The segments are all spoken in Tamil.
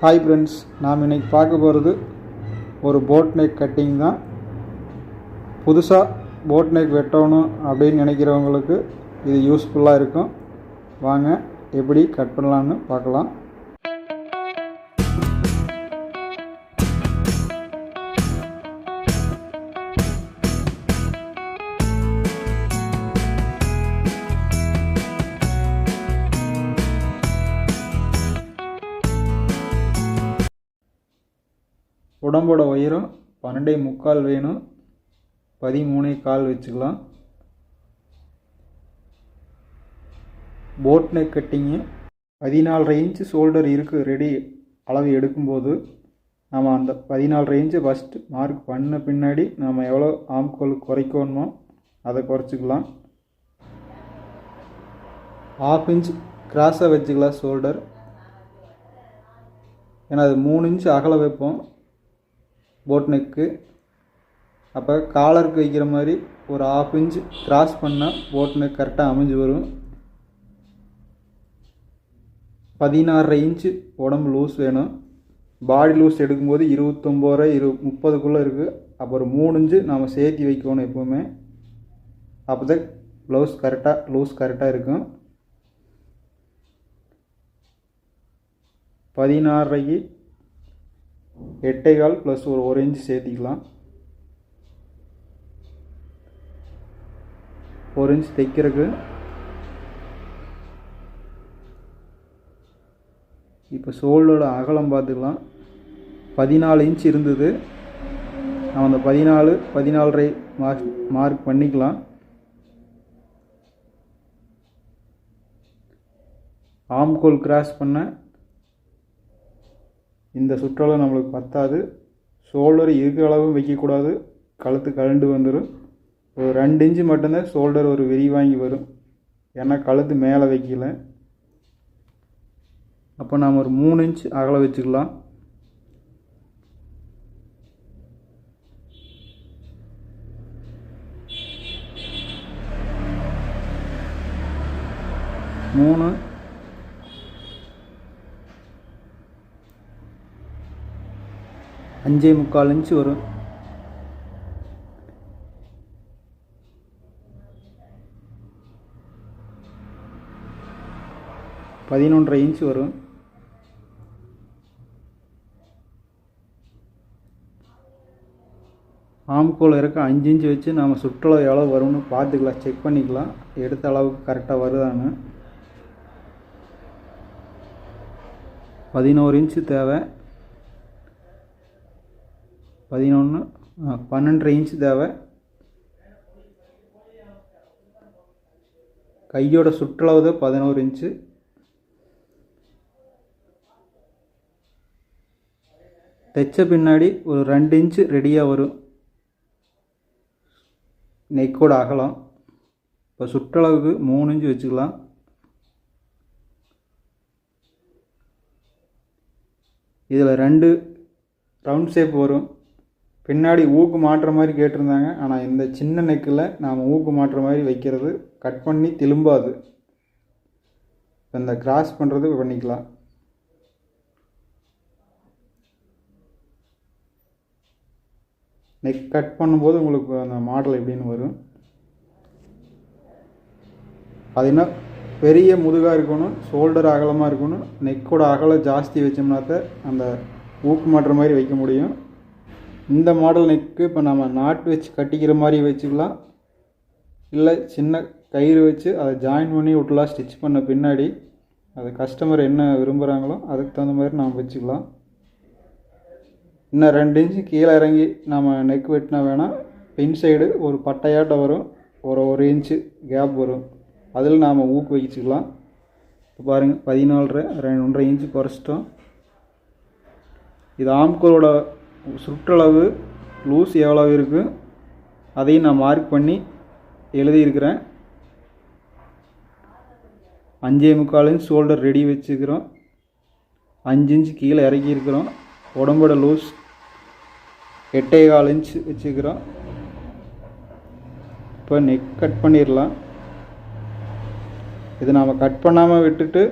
ஹாய் ஃப்ரெண்ட்ஸ், நாம் இன்றைக்கி பார்க்க போகிறது ஒரு போட் நெக் கட்டிங் தான். புதுசாக போட் நெக் வெட்டணும் அப்படின்னு நினைக்கிறவங்களுக்கு இது யூஸ்ஃபுல்லாக இருக்கும். வாங்க எப்படி கட் பண்ணலான்னு பார்க்கலாம். உடம்போட உயரம் 12.75 வேணும். 13.25 வச்சுக்கலாம். போட் நெக் கட்டிங்கு 14 இன்ச்சு ஷோல்டர் இருக்குது. ரெடி அளவு எடுக்கும்போது நம்ம அந்த 14 இன்ச்சை ஃபஸ்ட்டு மார்க் பண்ண பின்னாடி நம்ம எவ்வளோ ஆம்கோல் குறைக்கணுமோ அதை குறைச்சிக்கலாம். 1/2 இன்ச் கிராஸாக வச்சுக்கலாம் ஷோல்டர். ஏன்னா அது 3 இன்ச்சு அகல வைப்போம் போட் நெக்கு. அப்போ காலருக்கு வைக்கிற மாதிரி ஒரு 1/2 இன்ச் கிராஸ் பண்ணால் போட் நெக் கரெக்டாக அமைஞ்சு வரும். 16 இன்ச்சு உடம்பு லூஸ் வேணும். பாடி லூஸ் எடுக்கும்போது 29 30க்குள்ளே இருக்குது. அப்போ ஒரு 3 இன்ச்சு நாம் சேர்த்து வைக்கணும் எப்போவுமே. அப்போ தான் ப்ளவுஸ் கரெக்டாக லூஸ் கரெக்டாக இருக்கும். 16 8.25 ப்ளஸ் ஒரு 1 இன்ச்சு சேர்த்திக்கலாம். 1 இன்ச் தைக்கிறதுக்கு. இப்போ ஷோல்டரோட அகலம் பார்த்துக்கலாம். 14 இன்ச் இருந்தது. நம்ம அந்த 14.5 மார்க் பண்ணிக்கலாம். ஆம்கோல் கிராஸ் பண்ண இந்த சுற்றளவு நம்மளுக்கு பத்தாது. ஷோல்டர் இருக்கிற அளவும் வைக்கக்கூடாது, கழுத்து கழண்டு வந்துடும். ஒரு 2 இன்ச்சு மட்டும்தான் ஷோல்டர் ஒரு விரி வாங்கி வரும், ஏன்னா கழுத்து மேலே வைக்கல. அப்போ நாம் ஒரு 3 இன்ச் அகல வச்சுக்கலாம். மூணு 5.25 இன்ச்சு வரும். 11.5 இன்ச்சு வரும். ஆம்கோல் இறக்க 5 இன்ச்சு வச்சு நாம் சுற்றளவு எவ்வளோ வரும்னு பார்த்துக்கலாம், செக் பண்ணிக்கலாம் எடுத்த அளவுக்கு கரெக்டாக வருதான்னு. 11 இன்ச்சு தேவை. 12.5 இன்ச்சு தேவை. கையோட சுற்றளவு தான் 11 இன்ச்சு. தைச்ச பின்னாடி ஒரு 2 இன்ச்சு ரெடியாக வரும் நெக்கோட அகலம். இப்போ சுற்றளவுக்கு 3 இன்ச்சு வச்சுக்கலாம். இதில் 2 ரவுண்ட் ஷேப் வரும். பின்னாடி ஊக்கு மாட்டுற மாதிரி கேட்டிருந்தாங்க. ஆனால் இந்த சின்ன நெக்கில் நாம் ஊக்கு மாட்டுற மாதிரி வைக்கிறது கட் பண்ணி திரும்பாது. இந்த கிராஸ் பண்ணுறது பண்ணிக்கலாம். நெக் கட் பண்ணும்போது உங்களுக்கு அந்த மாடல் எப்படின்னு வரும். அது என்ன பெரிய முதுகாக இருக்கணும், ஷோல்டர் அகலமாக இருக்கணும். நெக்கோட அகலம் ஜாஸ்தி வச்சோம்னாக்க அந்த ஊக்கு மாட்டுற மாதிரி வைக்க முடியும். இந்த மாடல் நெக்கு இப்போ நம்ம நாட் வச்சு கட்டிக்கிற மாதிரி வச்சுக்கலாம், இல்லை சின்ன கயிறு வச்சு அதை ஜாயின் பண்ணி விட்டுலாம். ஸ்டிச் பண்ண பின்னாடி அது கஸ்டமர் என்ன விரும்புகிறாங்களோ அதுக்கு தகுந்த மாதிரி நாம் வச்சுக்கலாம். இன்னும் 2 இன்ச்சு கீழே இறங்கி நம்ம நெக் வெட்டினா வேணால் பின் சைடு ஒரு பட்டையாட்டம் வரும், ஒரு 1 இன்ச்சு கேப் வரும், அதில் நாம் ஊக்கு வச்சுக்கலாம். இப்போ பாருங்கள் 14 2.5 இன்ச்சு குறைச்சிட்டோம். இது ஆம்கோலோட சுற்றளவு லூஸ் எவ்வளோ இருக்குது அதையும் நான் மார்க் பண்ணி எழுதியிருக்கிறேன். 5.25 இன்ச் ஷோல்டர் ரெடி வச்சுக்கிறோம். 5 இன்ச்சு கீழே இறக்கியிருக்கிறோம். உடம்போட லூஸ் 8.25 இன்ச் வச்சுக்கிறோம். இப்போ நெக் கட் பண்ணிடலாம். இது நாம் கட் பண்ணாமல் விட்டுட்டு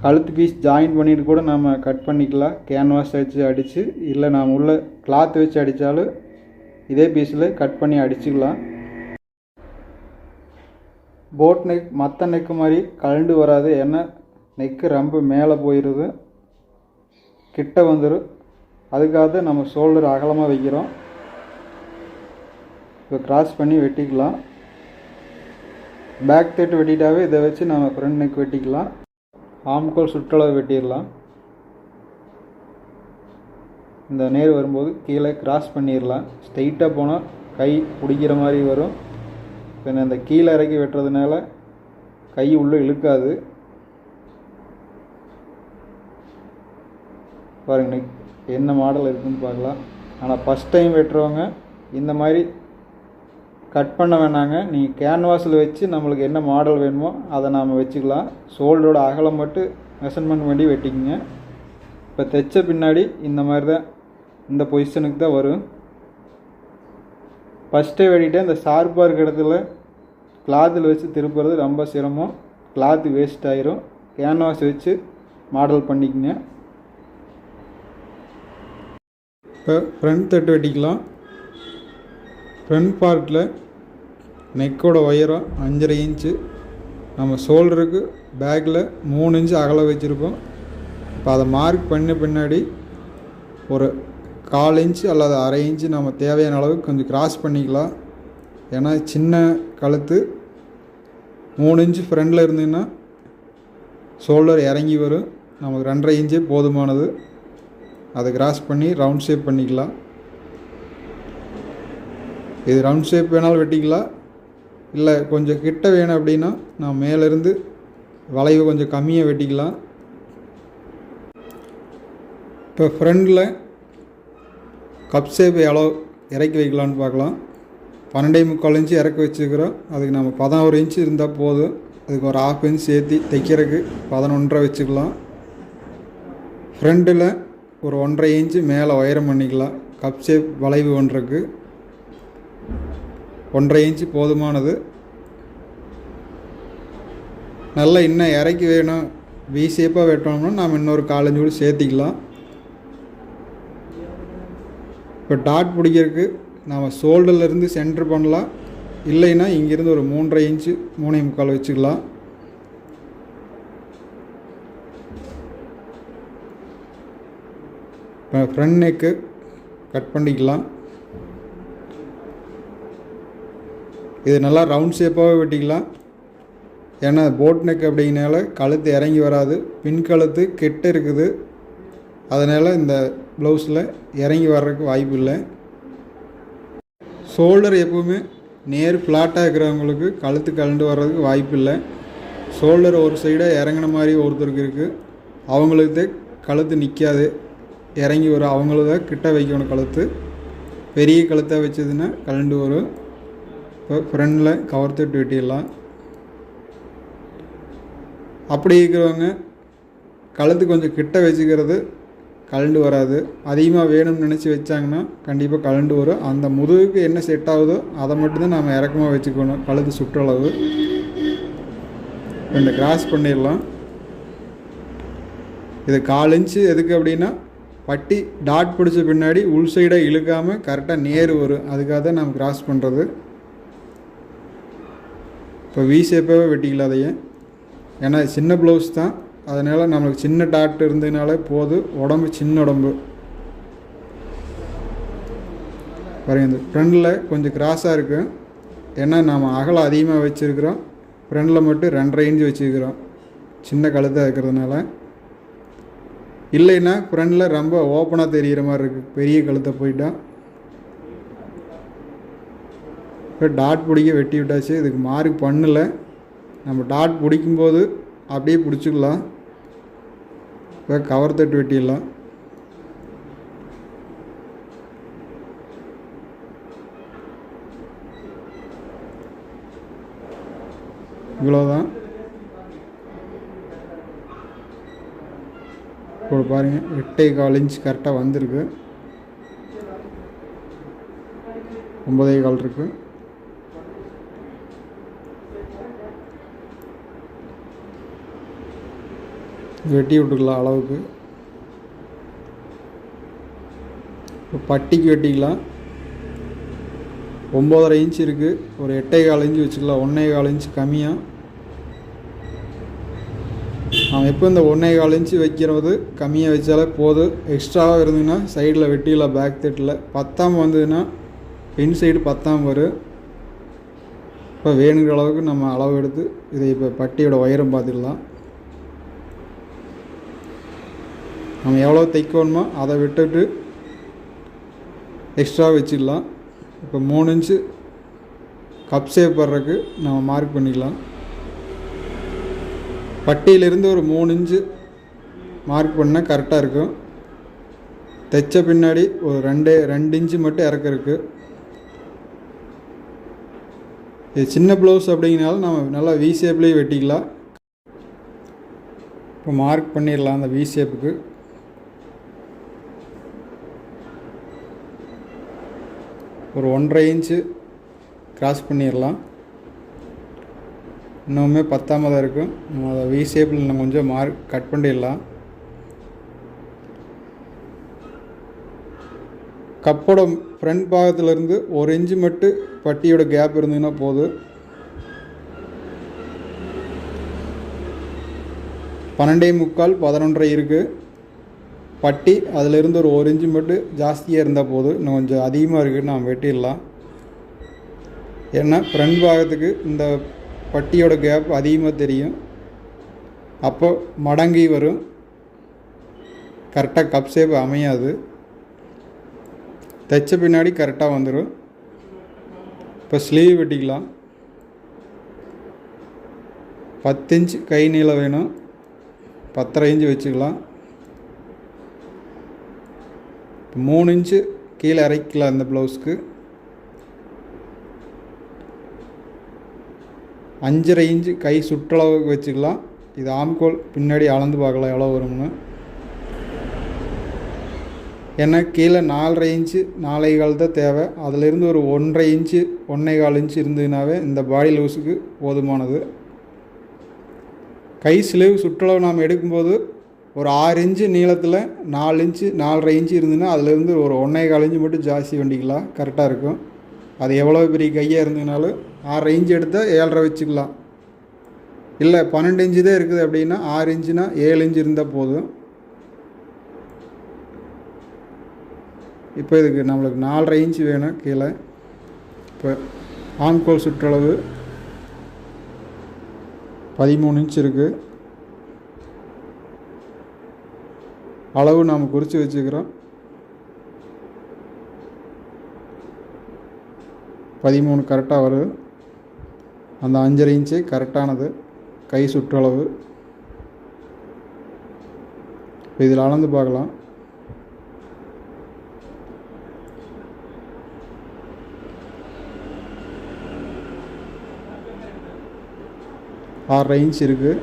கழுத்து பீஸ் ஜாயின் பண்ணிட்டு கூட நம்ம கட் பண்ணிக்கலாம். கேன்வாஸ் வச்சு அடித்து, இல்லை நாம் உள்ள கிளாத் வச்சு அடித்தாலும் இதே பீஸில் கட் பண்ணி அடிச்சுக்கலாம். போட் நெக் மற்ற நெக்கு மாதிரி கழண்டு வராது. ஏன்னா நெக்கு ரொம்ப மேலே போயிடுது, கிட்ட வந்துடும். அதுக்காக நம்ம ஷோல்டர் அகலமாக வைக்கிறோம். இப்போ கிராஸ் பண்ணி வெட்டிக்கலாம். பேக் தைட்டு வெட்டிட்டாவே இதை வச்சு நம்ம ஃப்ரண்ட் நெக் வெட்டிக்கலாம். ஆம்கோல் சுற்றளவு வெட்டிடலாம். இந்த நேர் வரும்போது கீழே கிராஸ் பண்ணிடலாம். ஸ்ட்ரெயிட்டாக போனால் கை பிடிக்கிற மாதிரி வரும். இப்போ இந்த கீழே இறக்கி வெட்டுறதுனால கை உள்ளே இழுக்காது. பாருங்க நெக் என்ன மாடல் இருக்குதுன்னு பார்க்கலாம். ஆனால் ஃபஸ்ட் டைம் வெட்டுறவங்க இந்த மாதிரி கட் பண்ண வேணாங்க. நீங்கள் கேன்வாஸில் வச்சு நம்மளுக்கு என்ன மாடல் வேணுமோ அதை நாம் வச்சுக்கலாம். ஷோல்டரோட அகலம் மட்டும் மெஷர்மெண்ட் பண்ணி வெட்டிக்குங்க. இப்போ தைச்ச பின்னாடி இந்த மாதிரி தான், இந்த பொசிஷனுக்கு தான் வரும். ஃபஸ்ட்டே வெட்டிட்டு இந்த ஷார்ப்பாக இருக்கிற இடத்துல கிளாத்தில் வச்சு திருப்புறது ரொம்ப சிரமம். கிளாத்து வேஸ்ட் ஆயிரும். கேன்வாஸ் வச்சு மாடல் பண்ணிக்கங்க. இப்போ ஃப்ரண்ட் தட்டு வெட்டிக்கலாம். ஃப்ரண்ட் பார்ட்டில் நெக்கோட உயரம் 5.5 இன்ச்சு. நம்ம ஷோல்டருக்கு பேக்கில் 3 இன்ச்சு அகலம் வச்சுருக்கோம். இப்போ அதை மார்க் பண்ண பின்னாடி ஒரு 1/4 இன்ச்சு அல்லது 1/2 இன்ச்சு நம்ம தேவையான அளவுக்கு கொஞ்சம் கிராஸ் பண்ணிக்கலாம். ஏன்னா சின்ன கழுத்து 3 இன்ச்சு ஃப்ரண்டில் இருந்ததுன்னா ஷோல்டர் இறங்கி வரும். நமக்கு 2.5 இன்ச்சே போதுமானது. அதை கிராஸ் பண்ணி ரவுண்ட் ஷேப் பண்ணிக்கலாம். இது ரவுண்ட் ஷேப் வேணாலும் வெட்டிக்கலாம். இல்லை கொஞ்சம் கிட்ட வேணும் அப்படின்னா நான் மேலேருந்து வளைவு கொஞ்சம் கம்மியாக வெட்டிக்கலாம். இப்போ ஃப்ரண்டில் கப் ஷேப் எவ்வளோ இறக்கி வைக்கலான்னு பார்க்கலாம். 12.75 இன்ச்சு இறக்கி வச்சுக்கிறோம். அதுக்கு நம்ம 11 இன்ச்சு இருந்தால் போதும். அதுக்கு ஒரு 1/2 இன்ச் சேர்த்து தைக்கிறதுக்கு 11.5 வச்சுக்கலாம். ஃப்ரண்டில் ஒரு 1.5 இன்ச்சு மேலே உயரம் பண்ணிக்கலாம். கப் ஷேப் வளைவு ஒன்றுக்கு 1.5 இன்ச்சு போதுமானது. நல்லா இன்னும் இறக்கி வேணும், வி ஷேப்பாக வெட்டணும்னா நாம் இன்னொரு 1/4 இன்ச்சு கூட சேர்த்திக்கலாம். இப்போ டாட் பிடிக்கிறதுக்கு நாம் ஷோல்டர்லேருந்து சென்ட்ரு பண்ணலாம். இல்லைன்னா இங்கேருந்து ஒரு 3.5 இன்ச்சு 3.25 வச்சுக்கலாம். இப்போ ஃப்ரண்ட் நெக்கு கட் பண்ணிக்கலாம். இது நல்லா ரவுண்ட் ஷேப்பாகவே வெட்டிக்கலாம். ஏன்னா போட் நெக் அப்படிங்கனால கழுத்து இறங்கி வராது. பின் கழுத்து கெட்ட இருக்குது. அதனால் இந்த ப்ளவுஸில் இறங்கி வர்றதுக்கு வாய்ப்பு இல்லை. ஷோல்டர் எப்போவுமே நேர் ஃப்ளாட்டாக இருக்கிறவங்களுக்கு கழுத்து கழண்டு வர்றதுக்கு வாய்ப்பு இல்லை. ஷோல்டர் ஒரு சைடாக இறங்கின மாதிரி ஒருத்தருக்கு இருக்குது. அவங்களுக்கு கழுத்து நிற்காது, இறங்கி வரும். அவங்களுக்கு தான் கிட்ட வைக்கணும் கழுத்து. பெரிய கழுத்தாக வச்சதுன்னா கழண்டு வரும். இப்போ ஃப்ரண்டில் கவர் தட்டு வெட்டிடலாம். அப்படி இருக்கிறவங்க கழுத்து கொஞ்சம் கிட்ட வச்சுக்கிறது கழண்டு வராது. அதிகமாக வேணும்னு நினச்சி வச்சாங்கன்னா கண்டிப்பாக கழண்டு வரும். அந்த முதுகுக்கு என்ன செட் ஆகுதோ அதை மட்டும்தான் நம்ம இறக்கமாக வச்சுக்கணும். கழுத்து சுற்றளவு 2 கிராஸ் பண்ணிடலாம். இது 1/4 இன்ச்சு எதுக்கு அப்படின்னா பட்டி டாட் பிடிச்ச பின்னாடி உள் சைடாக இழுக்காமல் கரெக்டாக நேர் வரும். அதுக்காக தான் நம்ம கிராஸ் பண்ணுறது. இப்போ வி ஷேப்பாகவே வெட்டிக்கலாம் அதையே. ஏன்னா சின்ன ப்ளவுஸ் தான், அதனால் நம்மளுக்கு சின்ன டாட் இருந்ததுனாலே போதும். உடம்பு சின்ன உடம்பு. பாருங்க, இந்த ஃப்ரண்டில் கொஞ்சம் கிராஸாக இருக்குது. ஏன்னா நாம் அகலம் அதிகமாக வச்சுருக்கிறோம். ஃப்ரண்டில் மட்டும் 2.5 இன்ச்சு வச்சுருக்கிறோம், சின்ன கழுத்தாக இருக்கிறதுனால. இல்லைன்னா ஃப்ரண்டில் ரொம்ப ஓப்பனாக தெரிகிற மாதிரி இருக்குது பெரிய கழுத்தை போயிட்டால். இப்போ டாட் பிடிக்க வெட்டி விட்டாச்சு. இதுக்கு மார்க் பண்ணலை. நம்ம டாட் பிடிக்கும்போது அப்படியே பிடிச்சிக்கலாம். இப்போ கவர் தட்டு வெட்டிடலாம். இவ்வளோதான். இப்போ பாருங்கள் 8.25 இன்ச் கரெக்டாக வந்திருக்கு. 9.25 இருக்குது. வெட்டி விட்டுக்கலாம் அளவுக்கு. இப்போ பட்டிக்கு வெட்டிக்கலாம். 9.5 இன்ச் இருக்குது, ஒரு 8.25 இன்ச்சு வச்சுக்கலாம். 1.25 இன்ச்சு கம்மியாக. நம்ம எப்போ இந்த 1.25 இன்ச்சு வைக்கிறது கம்மியாக வச்சாலே போதும். எக்ஸ்ட்ராவாக இருந்ததுன்னா சைடில் வெட்டிக்கலாம். பேக் தட்டில் பத்தாமல் வந்ததுன்னா இன்சைடு பத்தாமல் வரும். இப்போ வேணுங்கிற அளவுக்கு நம்ம அளவு எடுத்து இதை இப்போ பட்டியோட உயரம் பார்த்துக்கலாம். நம்ம எவ்வளோ தைக்கணுமோ அதை விட்டுட்டு எக்ஸ்ட்ரா வச்சிடலாம். இப்போ 3 இன்ச்சு கப் ஷேப் வர்றதுக்கு நம்ம மார்க் பண்ணிக்கலாம். பட்டியிலிருந்து ஒரு 3 இன்ச்சு மார்க் பண்ணால் கரெக்டாக இருக்கும். தைச்ச பின்னாடி ஒரு 2 இன்ச்சு மட்டும் இறக்குறதுக்கு. இது சின்ன ப்ளவுஸ் அப்படிங்கிறனால நம்ம நல்லா வி ஷேப்லேயே வெட்டிக்கலாம். இப்போ மார்க் பண்ணிடலாம். அந்த வி ஷேப்புக்கு ஒரு 1.5 இன்ச்சு கிராஸ் பண்ணிடலாம். இன்னுமே பத்தாமல் தான் இருக்கும். நம்ம அதை வி ஷேப்பில் நம்ம கொஞ்சம் கட் பண்ணிடலாம். கப்போட ஃப்ரண்ட் பாகத்துலேருந்து 1 இன்ச்சு மட்டும் பட்டியோட கேப் இருந்ததுன்னா போதும். 12.75 11.5 இருக்குது பட்டி. அதிலிருந்து ஒரு 1 இன்ச்சு மட்டும் ஜாஸ்தியாக இருந்தால் போதும். இன்னும் கொஞ்சம் அதிகமாக இருக்குதுன்னு நம்ம வெட்டிடலாம். ஏன்னா ஃப்ரண்ட் பாகத்துக்கு இந்த பட்டியோட கேப் அதிகமாக தெரியும். அப்போ மடங்கி வரும், கரெக்டாக கப் ஷேப் அமையாது. தைச்ச பின்னாடி கரெக்டாக வந்துடும். இப்போ ஸ்லீவ் வெட்டிக்கலாம். 10 இன்ச் கை நீளம் வேணும். 10.5 இன்ச்சு வச்சுக்கலாம். 3 இன்ச்சு கீழே இறக்கிக்கலாம். இந்த ப்ளவுஸ்க்கு 5.5 இன்ச்சு கை சுற்றளவுக்கு வச்சுக்கலாம். இது ஆம்கோல் பின்னாடி அளந்து பார்க்கலாம் எவ்வளோ வரும்னு. ஏன்னா கீழே 4.5 இன்ச்சு 4.25 தான் தேவை. அதிலிருந்து ஒரு 1.5 இன்ச்சு 1.25 இன்ச்சு இருந்ததுனாவே இந்த பாடி லூஸுக்கு போதுமானது. கை ஸ்லீவ் சுற்றளவு நாம் எடுக்கும்போது ஒரு 6 இன்ச்சு நீளத்தில் 4 இன்ச்சு 4.5 இன்ச்சு இருந்ததுன்னா அதிலேருந்து ஒரு 1.25 இன்ச்சு மட்டும் ஜாஸ்தி வண்டிக்கலாம், கரெக்டாக இருக்கும். அது எவ்வளோ பெரிய கையாக இருந்ததுனாலும் 6.5 இன்ச்சு எடுத்தால் 7.5 வச்சுக்கலாம். இல்லை 12 இன்ச்சு தான் இருக்குது அப்படின்னா 6 இன்ச்சுனா 7 இன்ச்சு இருந்தால் போதும். இப்போ இதுக்கு நம்மளுக்கு 4.5 இன்ச்சு வேணும் கீழே. இப்போ ஆம்கோல் சுற்றளவு 13 இன்ச் இருக்குது. அளவு நாம் குறித்து வச்சுக்கிறோம். 13 கரெக்டாக வருது. அந்த 5.5 இன்ச்சு கரெக்டானது கை சுற்றளவு. இப்போ இதில் அளந்து பார்க்கலாம். ஆறு இன்ச் இருக்குது.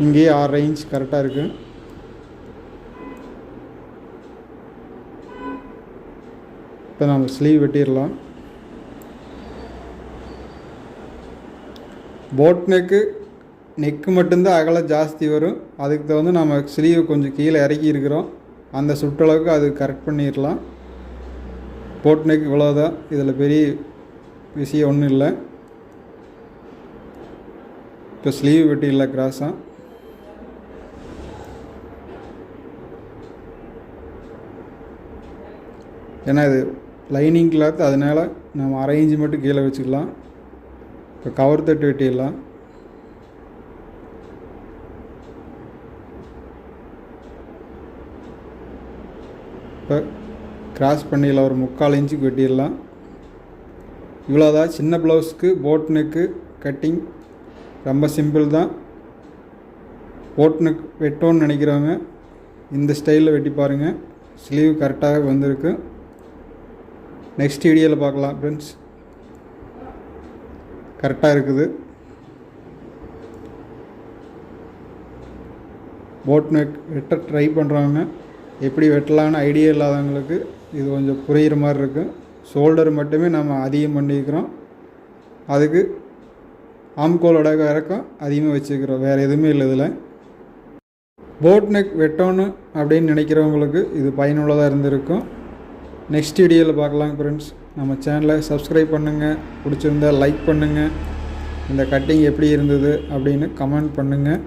இங்கேயே 6 இன்ச் கரெக்டாக இருக்குது. இப்போ நம்ம ஸ்லீவ் வெட்டிடலாம். போட் நெக்கு மட்டும்தான் அகலம் ஜாஸ்தி வரும். அதுக்கு தகுந்து நம்ம ஸ்லீவ் கொஞ்சம் கீழே இறக்கி இருக்கிறோம். அந்த சுற்றளவுக்கு அது கரெக்ட் பண்ணிடலாம். போட் நெக் இவ்வளோதான், இதில் பெரிய விஷயம் ஒன்றும் இல்லை. இப்போ ஸ்லீவ் வெட்டிடலாம் கிராஸாக. ஏன்னா இது லைனிங் கிளாத், அதனால் நம்ம 1/2 இன்ச்சு மட்டும் கீழே வச்சுக்கலாம். இப்போ கவர் தட்டு வெட்டிடலாம். இப்போ கிராஸ் பண்ணிடலாம். ஒரு 3/4 இன்ச்சுக்கு வெட்டிடலாம். இவ்வளோதான் சின்ன ப்ளவுஸ்க்கு போட் நெக்கு கட்டிங். ரொம்ப சிம்பிள் தான். போட் நெக் வெட்டோன்னு நினைக்கிறவங்க இந்த ஸ்டைலில் வெட்டி பாருங்கள். ஸ்லீவ் கரெக்டாக வந்திருக்கு. நெக்ஸ்ட் வீடியோவில் பார்க்கலாம் ஃப்ரெண்ட்ஸ். கரெக்டாக இருக்குது. போட் நெக் வெட்ட ட்ரை பண்ணுறவங்க எப்படி வெட்டலான்னு ஐடியா இல்லாதவங்களுக்கு இது கொஞ்சம் புரிகிற மாதிரி இருக்கும். ஷோல்டர் மட்டுமே நம்ம அதிகம் பண்ணிக்கிறோம், அதுக்கு ஆம்கோலோட இறக்கம் அதிகமாக வச்சுக்கிறோம், வேறு எதுவுமே இல்லை இதில். போட் நெக் வெட்டணும் அப்படின்னு நினைக்கிறவங்களுக்கு இது பயனுள்ளதாக இருந்திருக்கும். நெக்ஸ்ட் வீடியோவில் பார்க்கலாம் ஃப்ரெண்ட்ஸ். நம்ம சேனலை சப்ஸ்கிரைப் பண்ணுங்கள், பிடிச்சிருந்தால் லைக் பண்ணுங்கள், இந்த கட்டிங் எப்படி இருந்தது அப்படின்னு கமெண்ட் பண்ணுங்கள்.